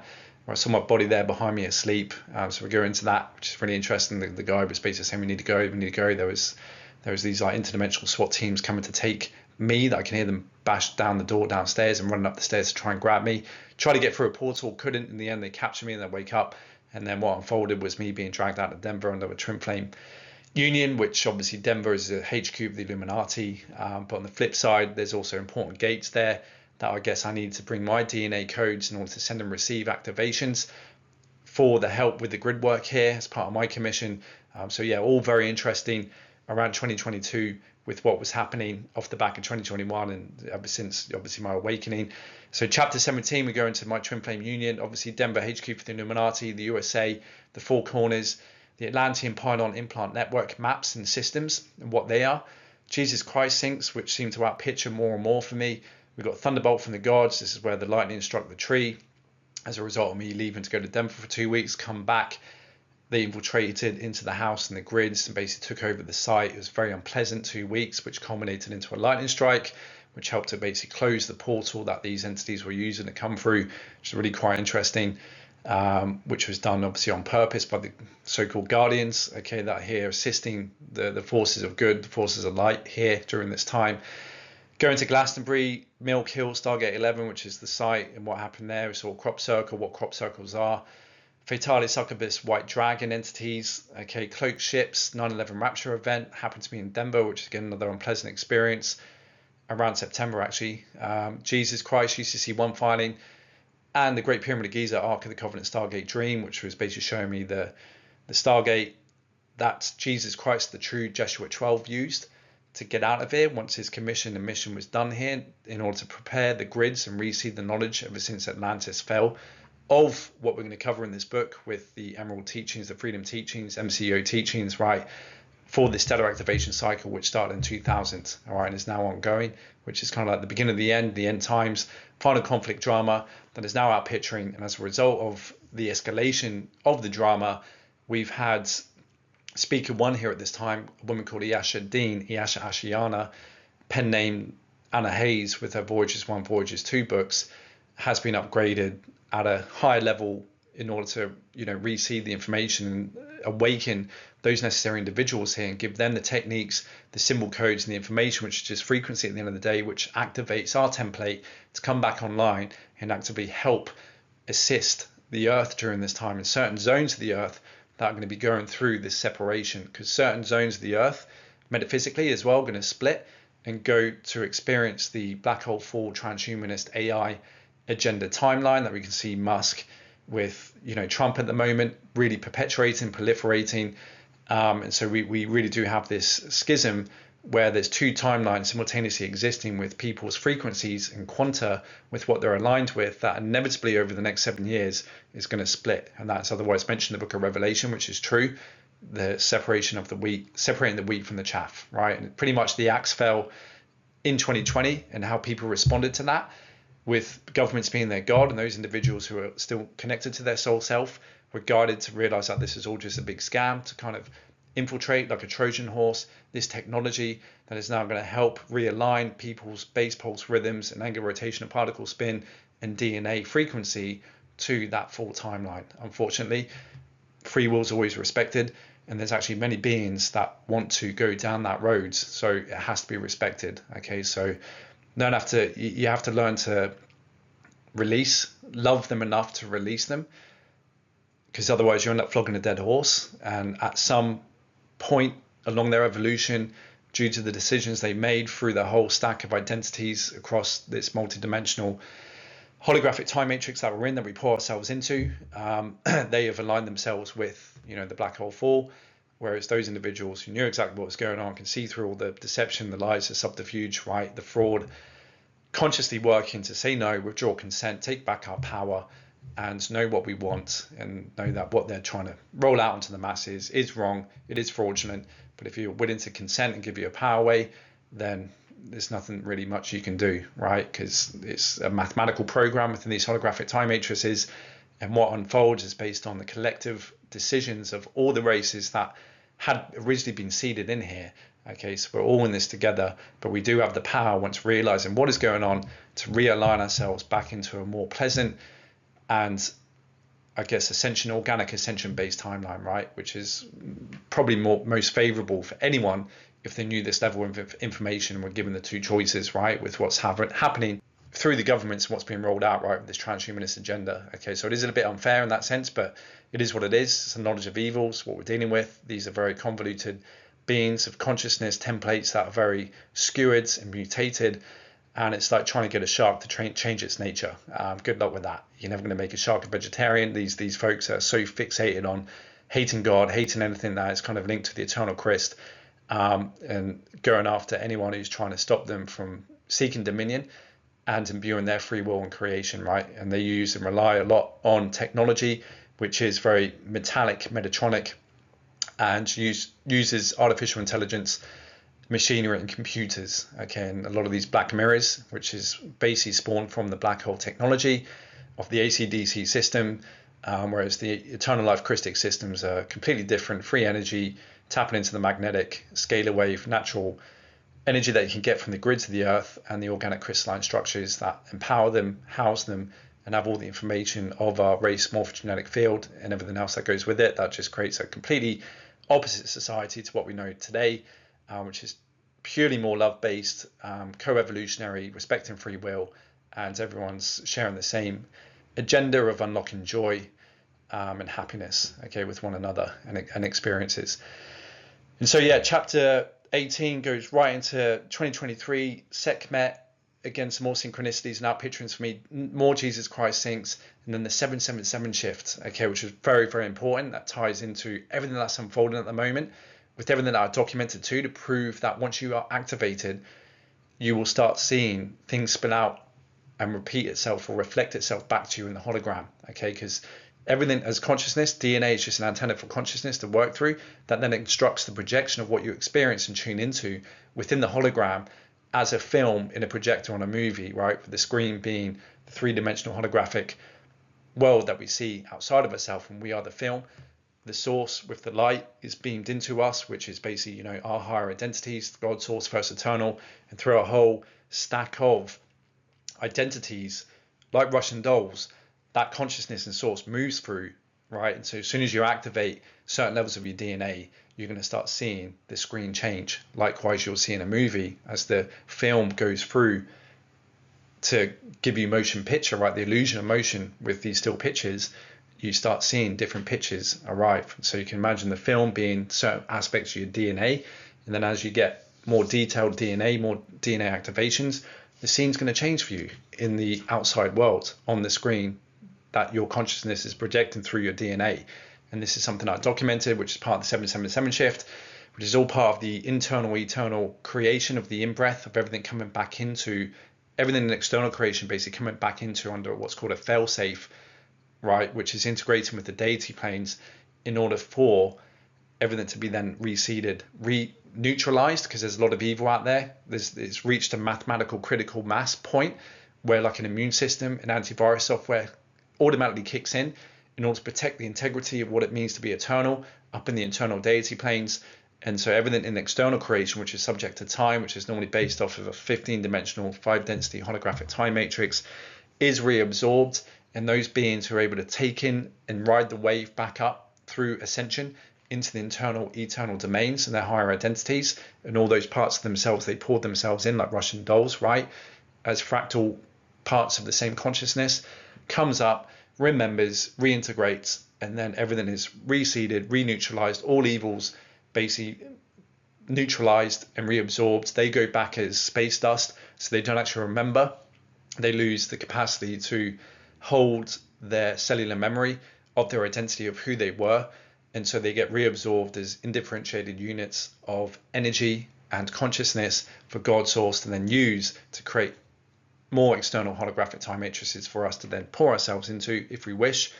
where I saw my body there behind me asleep. So we go into that, which is really interesting. The guy was basically saying, we need to go. There was these like interdimensional SWAT teams coming to take me, that I can hear them bash down the door downstairs and running up the stairs to try and grab me. Try to get through a portal, couldn't. In the end, they capture me and then wake up. And then what unfolded was me being dragged out of Denver under a twin flame union, which obviously Denver is a HQ of the Illuminati. But on the flip side, there's also important gates there that I guess I need to bring my DNA codes in order to send and receive activations for the help with the grid work here as part of my commission. So yeah, all very interesting around 2022 with what was happening off the back of 2021 and ever since obviously my awakening. So chapter 17, we go into my twin flame union, obviously Denver HQ for the Illuminati, the USA, the Four Corners, the Atlantean Pylon implant network maps and systems and what they are. Jesus Christ sinks, which seem to outpicture more and more for me. We've got Thunderbolt from the gods. This is where the lightning struck the tree. As a result of me leaving to go to Denver for 2 weeks, come back, they infiltrated into the house and the grids and basically took over the site. It was very unpleasant 2 weeks, which culminated into a lightning strike, which helped to basically close the portal that these entities were using to come through, which is really quite interesting, which was done obviously on purpose by the so-called guardians, okay, that are here assisting the forces of good, the forces of light here during this time. Going to Glastonbury, Milk Hill, Stargate 11, which is the site, and what happened there. We saw crop circle, what crop circles are. Fatalis Succubus White Dragon entities, okay, cloaked ships, 9/11 Rapture event happened to be in Denver, which is again another unpleasant experience around September actually. Jesus Christ UCC 1 filing, and the Great Pyramid of Giza Ark of the Covenant Stargate Dream, which was basically showing me the Stargate that Jesus Christ, the true Jesuit 12, used to get out of here once his commission and mission was done here in order to prepare the grids and reseed the knowledge ever since Atlantis fell of what we're going to cover in this book with the Emerald teachings, the Freedom teachings, MCO teachings, right, for the stellar activation cycle, which started in 2000, all right, and is now ongoing, which is kind of like the beginning of the end times, final conflict drama that is now out picturing. And as a result of the escalation of the drama, we've had speaker one here at this time, a woman called Iyasha Ashiana, pen name Anna Hayes, with her Voyages 1, Voyages 2 books, has been upgraded at a higher level in order to, reseed the information and awaken those necessary individuals here and give them the techniques, the symbol codes and the information, which is just frequency at the end of the day, which activates our template to come back online and actively help assist the earth during this time in certain zones of the earth that are going to be going through this separation, because certain zones of the earth metaphysically as well are going to split and go to experience the black hole fall transhumanist AI agenda timeline that we can see Musk with, Trump at the moment really perpetuating, proliferating. And so we really do have this schism where there's two timelines simultaneously existing with people's frequencies and quanta with what they're aligned with, that inevitably over the next 7 years is going to split. And that's otherwise mentioned in the book of Revelation, which is true, the separation of the wheat, separating the wheat from the chaff, right? And pretty much the axe fell in 2020 and how people responded to that, with governments being their God, and those individuals who are still connected to their soul self were guided to realize that this is all just a big scam to kind of infiltrate like a Trojan horse this technology that is now going to help realign people's base pulse rhythms and angular rotation of particle spin and DNA frequency to that full timeline. Unfortunately, free will is always respected. And there's actually many beings that want to go down that road, so it has to be respected. Okay, so you have to learn to love them enough to release them, because otherwise you end up flogging a dead horse. And at some point along their evolution, due to the decisions they made through the whole stack of identities across this multidimensional holographic time matrix that we're in, that we pour ourselves into, they have aligned themselves with, the black hole 4, whereas those individuals who knew exactly what was going on, can see through all the deception, the lies, the subterfuge, right, the fraud, consciously working to say no, withdraw consent, take back our power, and know what we want, and know that what they're trying to roll out onto the masses is wrong, it is fraudulent. But if you're willing to consent and give your power away, then there's nothing really much you can do, right? Because it's a mathematical program within these holographic time matrices, and what unfolds is based on the collective decisions of all the races that had originally been seeded in here. Okay, so we're all in this together, but we do have the power, once realizing what is going on, to realign ourselves back into a more pleasant and, I guess, organic ascension based timeline, right? Which is probably most favorable for anyone if they knew this level of information and were given the two choices, right? With what's happening through the governments and what's being rolled out, right, with this transhumanist agenda. Okay, so it is a bit unfair in that sense, but it is what it is. It's a knowledge of evils, what we're dealing with. These are very convoluted beings of consciousness, templates that are very skewered and mutated. And it's like trying to get a shark to change its nature. Good luck with that. You're never going to make a shark a vegetarian. These folks are so fixated on hating God, hating anything that is kind of linked to the eternal Christ, and going after anyone who's trying to stop them from seeking dominion and imbuing their free will and creation, right? And they use and rely a lot on technology, which is very metallic, Metatronic, and uses artificial intelligence, machinery and computers. Okay, and a lot of these black mirrors, which is basically spawned from the black hole technology of the AC/DC system, whereas the eternal life Christic systems are completely different, free energy, tapping into the magnetic scalar wave, natural energy that you can get from the grids of the earth and the organic crystalline structures that empower them, house them, and have all the information of our race morphogenetic field and everything else that goes with it. That just creates a completely opposite society to what we know today, which is purely more love-based, co-evolutionary, respecting free will, and everyone's sharing the same agenda of unlocking joy and happiness, okay, with one another and experiences. And so, yeah, chapter 18 goes right into 2023, Sekhmet, again, some more synchronicities and outpicturings for me, more Jesus Christ syncs, and then the 777 shift, okay, which is very, very important. That ties into everything that's unfolding at the moment, with everything that I documented too, to prove that once you are activated, you will start seeing things spill out and repeat itself or reflect itself back to you in the hologram, okay? Because everything as consciousness, DNA is just an antenna for consciousness to work through, that then instructs the projection of what you experience and tune into within the hologram as a film in a projector on a movie, right? With the screen being the three-dimensional holographic world that we see outside of ourselves, and we are the film. The source with the light is beamed into us, which is basically, our higher identities, God, source, first, eternal, and through a whole stack of identities, like Russian dolls, that consciousness and source moves through, right? And so as soon as you activate certain levels of your DNA, you're going to start seeing the screen change. Likewise, you'll see in a movie as the film goes through to give you motion picture, right? The illusion of motion with these still pictures, you start seeing different pictures arrive. So you can imagine the film being certain aspects of your DNA, and then as you get more detailed DNA, more DNA activations, the scene's going to change for you in the outside world on the screen that your consciousness is projecting through your DNA. And this is something I documented, which is part of the 777 shift, which is all part of the internal, eternal creation of the in-breath of everything coming back into, everything in external creation basically coming back into under what's called a fail-safe, right, which is integrating with the deity planes in order for everything to be then reseeded, neutralized, because there's a lot of evil out there. It's reached a mathematical critical mass point where, like an immune system, an antivirus software automatically kicks in order to protect the integrity of what it means to be eternal up in the internal deity planes. And so everything in external creation, which is subject to time, which is normally based off of a 15-dimensional 5-density holographic time matrix, is reabsorbed. And those beings who are able to take in and ride the wave back up through ascension into the internal eternal domains and their higher identities, and all those parts of themselves they poured themselves in like Russian dolls, right, as fractal parts of the same consciousness, comes up, remembers, reintegrates, and then everything is reseeded, reneutralized, all evils basically neutralized and reabsorbed. They go back as space dust, so they don't actually remember. They lose the capacity to hold their cellular memory of their identity of who they were, and so they get reabsorbed as indifferentiated units of energy and consciousness for God source to then use to create more external holographic time matrices for us to then pour ourselves into if we wish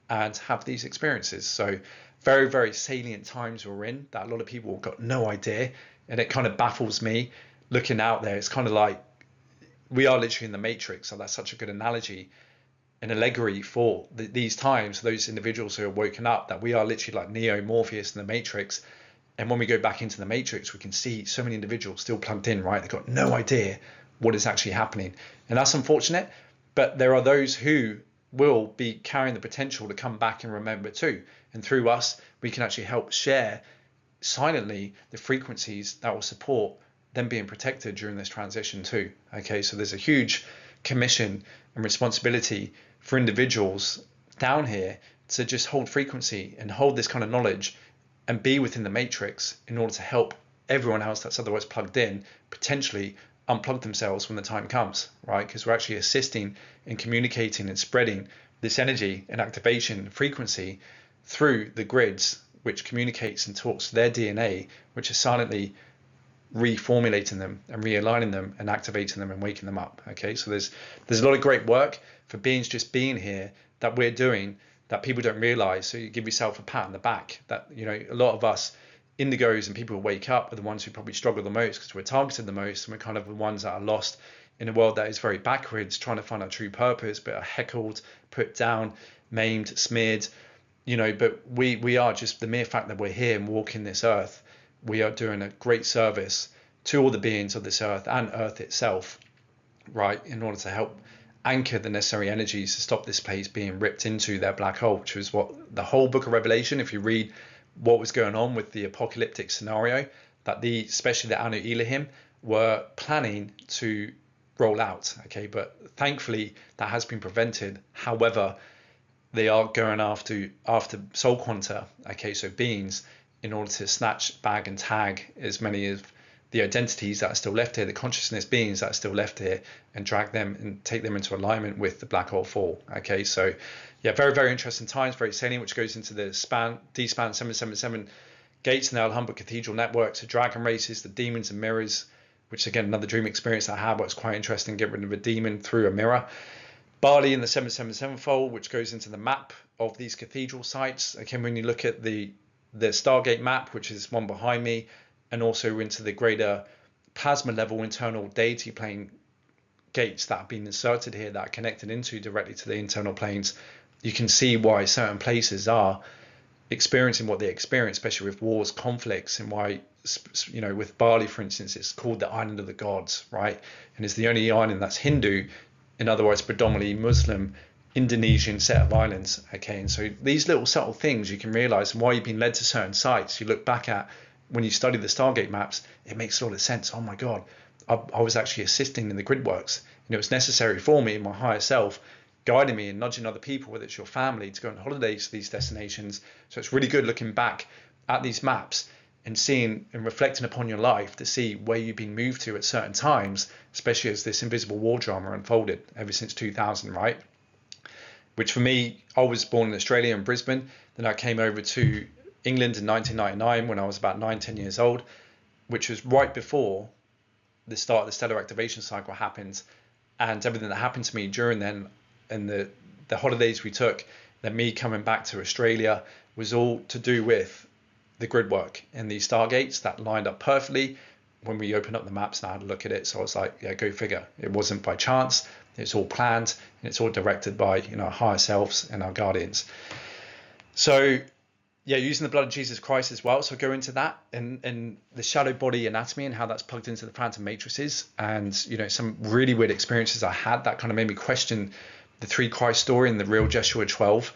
and have these experiences. So very, very salient times we're in that a lot of people have got no idea, and it kind of baffles me looking out there. It's kind of like we are literally in the Matrix, so that's such a good analogy, an allegory for these times, those individuals who are woken up, that we are literally like Neo, Morpheus in the Matrix. And when we go back into the Matrix, we can see so many individuals still plugged in, right? They've got no idea what is actually happening, and that's unfortunate. But there are those who will be carrying the potential to come back and remember too, and through us we can actually help share silently the frequencies that will support them being protected during this transition too. Okay, so there's a huge commission and responsibility for individuals down here to just hold frequency and hold this kind of knowledge and be within the matrix in order to help everyone else that's otherwise plugged in potentially unplug themselves when the time comes, right? Because we're actually assisting in communicating and spreading this energy and activation frequency through the grids, which communicates and talks to their DNA, which is silently reformulating them and realigning them and activating them and waking them up. Okay, so there's a lot of great work for beings just being here that we're doing that people don't realize. So you give yourself a pat on the back that, you know, a lot of us indigos and people who wake up are the ones who probably struggle the most because we're targeted the most, and we're kind of the ones that are lost in a world that is very backwards, trying to find our true purpose, but are heckled, put down, maimed, smeared, you know. But we are just the mere fact that we're here and walking this earth, we are doing a great service to all the beings of this earth and earth itself, right, in order to help anchor the necessary energies to stop this place being ripped into their black hole, which is what the whole book of Revelation, if you read what was going on with the apocalyptic scenario that especially the Anu Elohim were planning to roll out. Okay, but thankfully that has been prevented. However, they are going after soul quanta, okay, so beings, in order to snatch, bag and tag as many of the identities that are still left here, the consciousness beings that are still left here, and drag them and take them into alignment with the black hole fall. Okay, so yeah, very, very interesting times, very salient, which goes into the D-span 777 gates in the Alhambra Cathedral network, so dragon races, the demons and mirrors, which again, another dream experience I had, but it's quite interesting, get rid of a demon through a mirror. Bali in the 777 fold, which goes into the map of these cathedral sites. Again, when you look at the Stargate map, which is one behind me, and also into the greater plasma level internal deity plane gates that have been inserted here that are connected into directly to the internal planes, you can see why certain places are experiencing what they experience, especially with wars, conflicts, and why, you know, with Bali, for instance, it's called the island of the gods, right? And it's the only island that's Hindu, in otherwise predominantly Muslim Indonesian set of islands. Okay, and so these little subtle things you can realize, and why you've been led to certain sites, you look back at when you study the Stargate maps, it makes a lot of sense. Oh my God, I was actually assisting in the grid works, and it was necessary for me, my higher self, guiding me and nudging other people, whether it's your family, to go on holidays to these destinations. So it's really good looking back at these maps and seeing and reflecting upon your life to see where you've been moved to at certain times, especially as this invisible war drama unfolded ever since 2000, right? Which for me, I was born in Australia in Brisbane, then I came over to England in 1999 when I was about 9-10 years old, which was right before the start of the stellar activation cycle happened, and everything that happened to me during then, and the holidays we took, then me coming back to Australia, was all to do with the grid work and these stargates that lined up perfectly when we opened up the maps and I had a look at it. So I was like, yeah, go figure. It wasn't by chance. It's all planned, and it's all directed by, you know, our higher selves and our guardians. So yeah, using the blood of Jesus Christ as well. So go into that and the shadow body anatomy and how that's plugged into the phantom matrices, and, you know, some really weird experiences I had that kind of made me question the three Christ story and the real Joshua 12,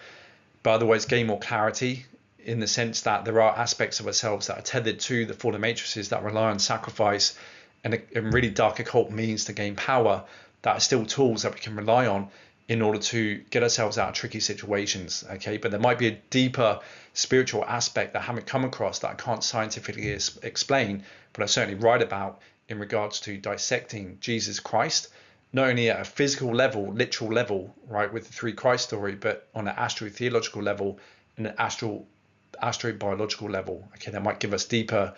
but otherwise gain more clarity in the sense that there are aspects of ourselves that are tethered to the fallen matrices that rely on sacrifice and really dark occult means to gain power, that are still tools that we can rely on in order to get ourselves out of tricky situations. Okay, but there might be a deeper spiritual aspect that I haven't come across that I can't scientifically explain, but I certainly write about in regards to dissecting Jesus Christ, not only at a physical level, literal level, right, with the three Christ story, but on an astrotheological level and an astrobiological level. Okay, that might give us deeper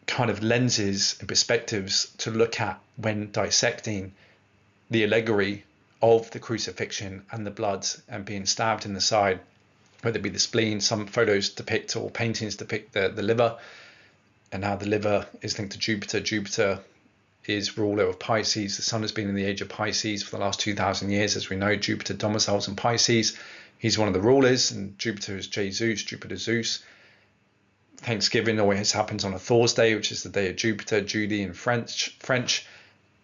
kind of lenses and perspectives to look at when dissecting the allegory of the crucifixion and the blood and being stabbed in the side, whether it be the spleen. Some photos depict, or paintings depict, the liver, and how the liver is linked to Jupiter. Jupiter is ruler of Pisces. The sun has been in the age of Pisces for the last 2,000 years. As we know, Jupiter domiciles in Pisces. He's one of the rulers, and Jupiter is Jesus, Jupiter Zeus. Thanksgiving always happens on a Thursday, which is the day of Jupiter, Judy in French,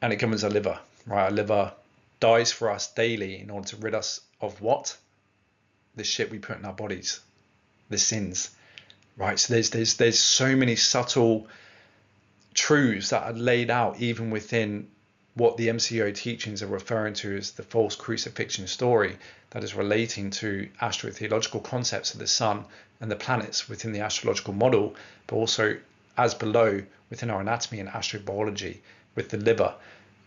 and it governs our liver, right? Our liver dies for us daily in order to rid us of what? The shit we put in our bodies, the sins, right? So there's so many subtle truths that are laid out even within what the MCO teachings are referring to as the false crucifixion story, that is relating to astrotheological concepts of the sun and the planets within the astrological model, but also as below within our anatomy and astrobiology with the liver.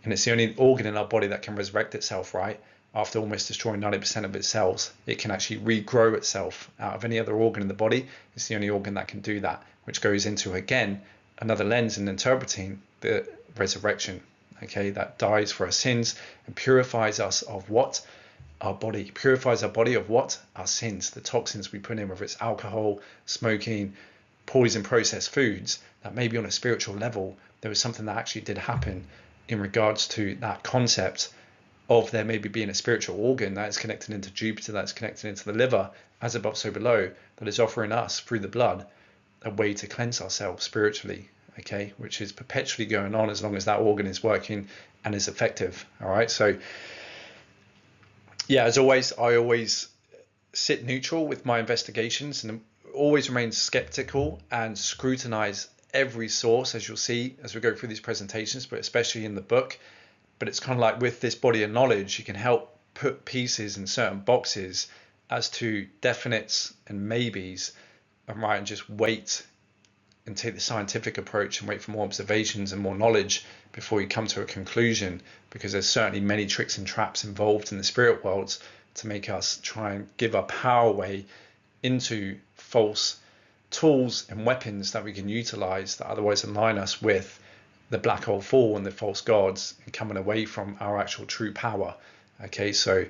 And it's the only organ in our body that can resurrect itself, right? After almost destroying 90% of its cells, it can actually regrow itself out of any other organ in the body. It's the only organ that can do that, which goes into, again, another lens in interpreting the resurrection, okay, that dies for our sins and purifies us of what? Our body. Purifies our body of what? Our sins, the toxins we put in, whether it's alcohol, smoking, poison processed foods, that maybe on a spiritual level, there was something that actually did happen in regards to that concept of there maybe being a spiritual organ that is connected into Jupiter, that's connected into the liver, as above so below, that is offering us through the blood a way to cleanse ourselves spiritually, okay, which is perpetually going on as long as that organ is working and is effective. All right, so yeah, as always, I always sit neutral with my investigations and always remain skeptical and scrutinize every source, as you'll see as we go through these presentations, but especially in the book. But it's kind of like with this body of knowledge, you can help put pieces in certain boxes as to definites and maybes, and right, and just wait and take the scientific approach and wait for more observations and more knowledge before you come to a conclusion, because there's certainly many tricks and traps involved in the spirit worlds to make us try and give our power away into false tools and weapons that we can utilize that otherwise align us with the black hole fall and the false gods and coming away from our actual true power. Okay, so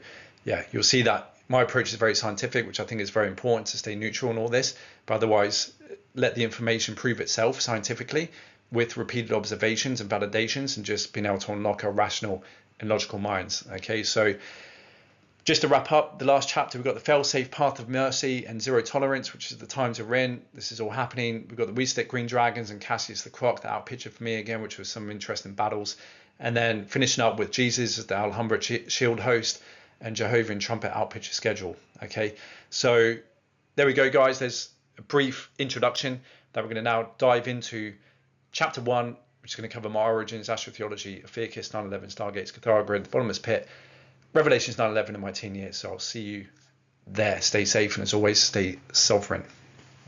yeah, you'll see that my approach is very scientific, which I think is very important to stay neutral in all this, but otherwise let the information prove itself scientifically with repeated observations and validations and just being able to unlock our rational and logical minds. Okay, so just to wrap up, the last chapter, we've got the fail-safe path of mercy and zero tolerance, which is the times we're in. This is all happening. We've got the Weestick Green Dragons and Cassius the Croc, the outpitcher for me again, which was some interesting battles. And then finishing up with Jesus as the Alhambra Shield host and Jehovah in Trumpet outpitcher schedule. Okay, so there we go, guys. There's a brief introduction that we're going to now dive into chapter 1, which is going to cover my origins, astrotheology, Ophiuchus, 9/11, Stargates, Cathara Grid, the bottomless pit, Revelations 9/11 in my teen years. So I'll see you there. Stay safe, and as always, stay sovereign.